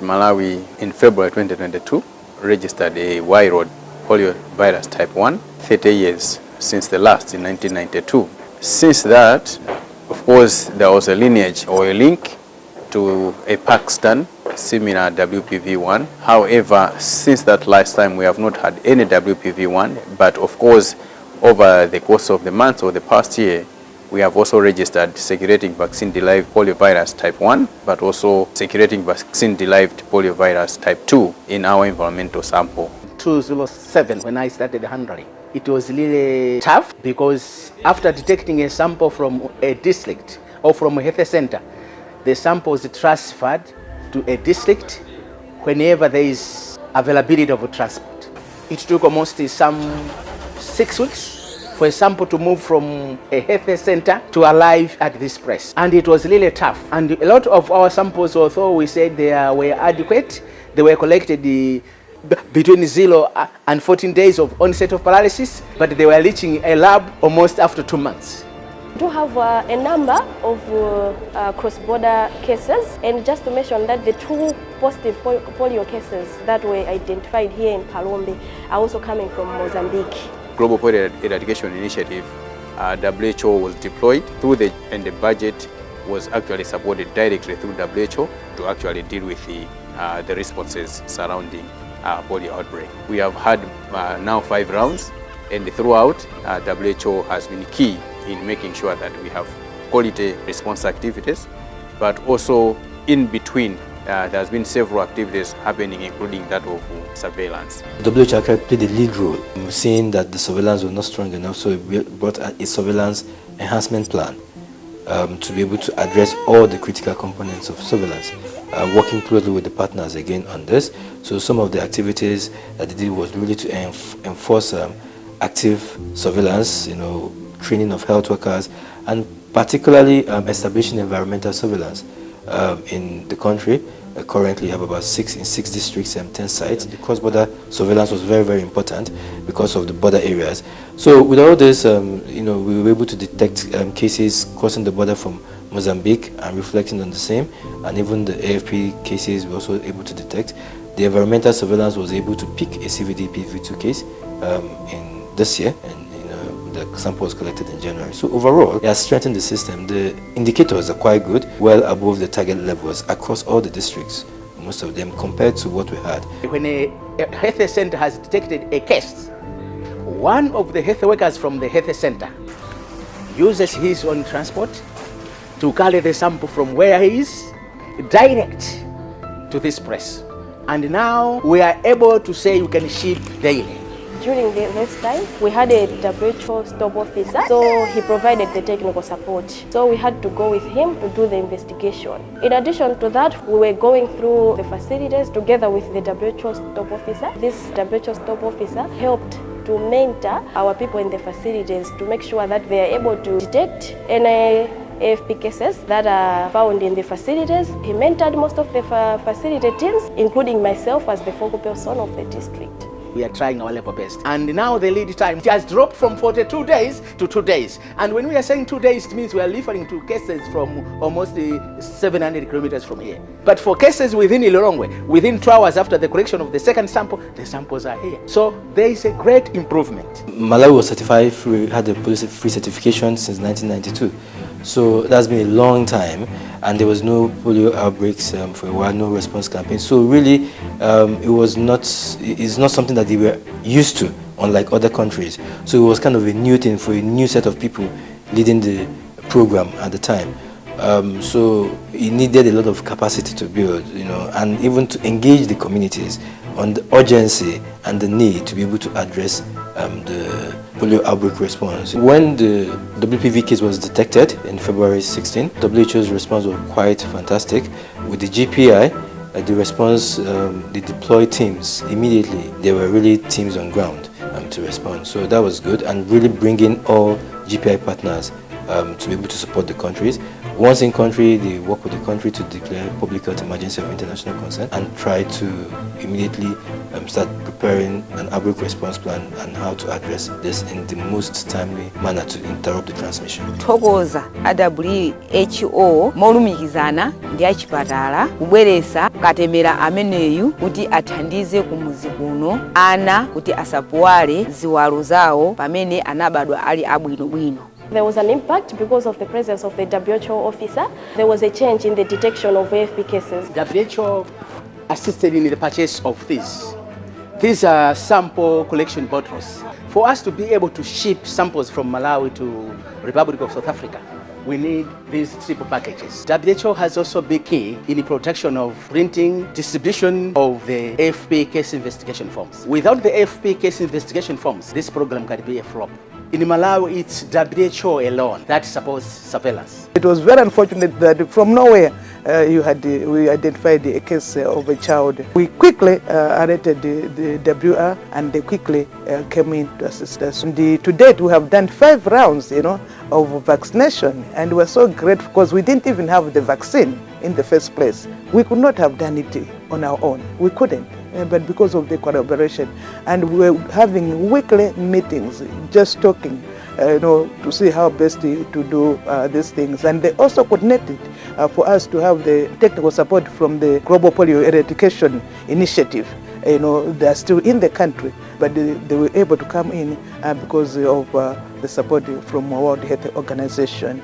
Malawi in February 2022 registered a viral polio virus type 1, 30 years since the last in 1992. Since that, of course, there was a lineage or a link to a Pakistan similar WPV1. However, since that last time, we have not had any WPV1, but of course, over the course of the months or the past year, we have also registered circulating vaccine-derived poliovirus type 1, but also circulating vaccine-derived poliovirus type 2 in our environmental sample. 2007, when I started handling, it was really tough because after detecting a sample from a district or from a health center, the sample is transferred to a district whenever there is availability of transport. It took almost some 6 weeks for a sample to move from a health center to arrive at this place. And it was really tough. And a lot of our samples, although we said they were adequate, they were collected between 0 and 14 days of onset of paralysis, but they were reaching a lab almost after 2 months. We do have a number of cross-border cases, and just to mention that the 2 positive polio cases that were identified here in Palombe are also coming from Mozambique. Global Polio Eradication Initiative, WHO was deployed and the budget was actually supported directly through WHO to actually deal with the responses surrounding polio outbreak. We have had now 5 rounds, and throughout WHO has been key in making sure that we have quality response activities, but also in between there has been several activities happening, including that of surveillance. WHO actually played a lead role in seeing that the surveillance was not strong enough, so it brought a surveillance enhancement plan to be able to address all the critical components of surveillance, working closely with the partners again on this. So some of the activities that they did was really to enforce active surveillance, training of health workers, and particularly establishing environmental surveillance in the country. Currently we have about 6 in 6 districts and 10 sites. The cross-border surveillance was very, very important because of the border areas. So with all this, we were able to detect cases crossing the border from Mozambique and reflecting on the same, and even the AFP cases we were also able to detect. The environmental surveillance was able to pick a CVD-PV2 case in this year, and the sample was collected in January. So overall, it has strengthened the system. The indicators are quite good, well above the target levels across all the districts, most of them, compared to what we had. When a health center has detected a case, one of the health workers from the health center uses his own transport to carry the sample from where he is direct to this place. And now we are able to say you can ship daily. During this time, we had a WHO stop officer, so he provided the technical support. So we had to go with him to do the investigation. In addition to that, we were going through the facilities together with the WHO stop officer. This WHO stop officer helped to mentor our people in the facilities to make sure that they are able to detect any AFP cases that are found in the facilities. He mentored most of the facility teams, including myself as the focal person of the district. We are trying our level best. And now the lead time has dropped from 42 days to 2 days. And when we are saying 2 days, it means we are referring to cases from almost 700 kilometers from here. But for cases within Ilorongwe, within 2 hours after the collection of the second sample, the samples are here. So there is a great improvement. Malawi was certified free, had a polio-free certification since 1992. So that's been a long time, and there was no polio outbreaks for a while, no response campaign. So really, it's not something that they were used to, unlike other countries. So it was kind of a new thing for a new set of people leading the program at the time. So it needed a lot of capacity to build, and even to engage the communities on the urgency and the need to be able to address the polio outbreak response. When the WPV case was detected in February 16, WHO's response was quite fantastic. With the GPI, the response, they deployed teams immediately. There were really teams on ground to respond. So that was good, and really bringing all GPI partners to be able to support the countries. Once in country, they work with the country to declare public health emergency of international concern and try to immediately start preparing an outbreak response plan and how to address this in the most timely manner to interrupt the transmission. Togoza WHO molumikizana ndi achipatala kubweresa katemera ameneyu kuti athandize kumuzi kuno ana kuti asapuwale ziwalo zawo pamene anabadwa ali abwinobwino. There was an impact because of the presence of the WHO officer. There was a change in the detection of AFP cases. WHO assisted in the purchase of these. These are sample collection bottles. For us to be able to ship samples from Malawi to Republic of South Africa, we need these triple packages. WHO has also been key in the production of printing, distribution of the AFP case investigation forms. Without the AFP case investigation forms, this program can be a flop. In Malawi, it's WHO alone that supports surveillance. It was very unfortunate that from nowhere we identified a case of a child. We quickly alerted the WR and they quickly came in to assist us. And to date, we have done 5 rounds, of vaccination, and we're so grateful because we didn't even have the vaccine in the first place. We could not have done it on our own. We couldn't. But because of the collaboration, and we're having weekly meetings, just talking, to see how best to do these things. And they also coordinated for us to have the technical support from the Global Polio Eradication Initiative. They're still in the country, but they were able to come in because of the support from World Health Organization.